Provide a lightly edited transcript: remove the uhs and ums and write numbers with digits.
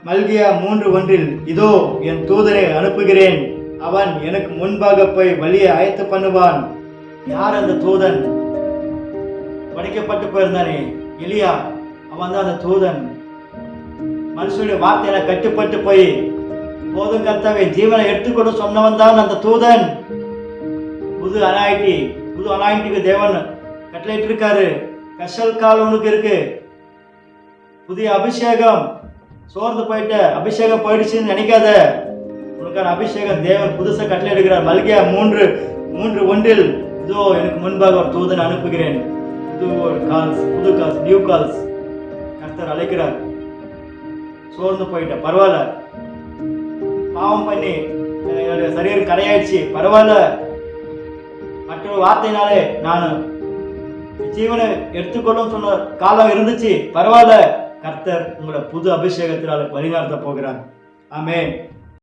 மல்கியா 3:1 இதோ என் தூதனை அனுப்புகிறேன், அவன் எனக்கு முன்பாக போய் வழியை ஆயத்த பண்ணுவான். யார் அந்த தூதன்? படிக்கப்பட்டு போயிருந்தானே எலியா, அவன் தான் அந்த தூதன். மனுஷனுடைய வார்த்தையில கட்டுப்பட்டு போய் போதும் கர்த்தாவே ஜீவனை எடுத்துக்கொண்டு சொன்னவன் தான் அந்த தூதன். புது அனாயிட்டிக்கு தேவன் கட்டளையிட்டு இருக்காரு. கஷல் கால் உனக்கு இருக்கு, புதிய அபிஷேகம். சோர்ந்து போயிட்ட, அபிஷேகம் போயிடுச்சுன்னு நினைக்காத. உனக்கான அபிஷேகம் தேவன் புதுசா கட்டளை எடுக்கிறார். மல்கியா 3:1 இதோ எனக்கு முன்பாக ஒரு தூதன் அனுப்புகிறேன். புது கால்ஸ், நியூ கால்ஸ் கர்த்தர் அழைக்கிறார். சோர்ந்து போயிட்ட, பரவாயில்ல. பாவம் பண்ணி என்னுடைய சரீரம் கரையாயிடுச்சு, பரவாயில்ல. மற்றொரு வார்த்தையினாலே நான் ஜீவனை எடுத்துக்கொள்ளும் சொன்ன காலம் இருந்துச்சு, பரவாயில்ல. கர்த்தர் உங்களோட புது அபிஷேகத்தினால பரிமாற்ற போகிறார். ஆமென்.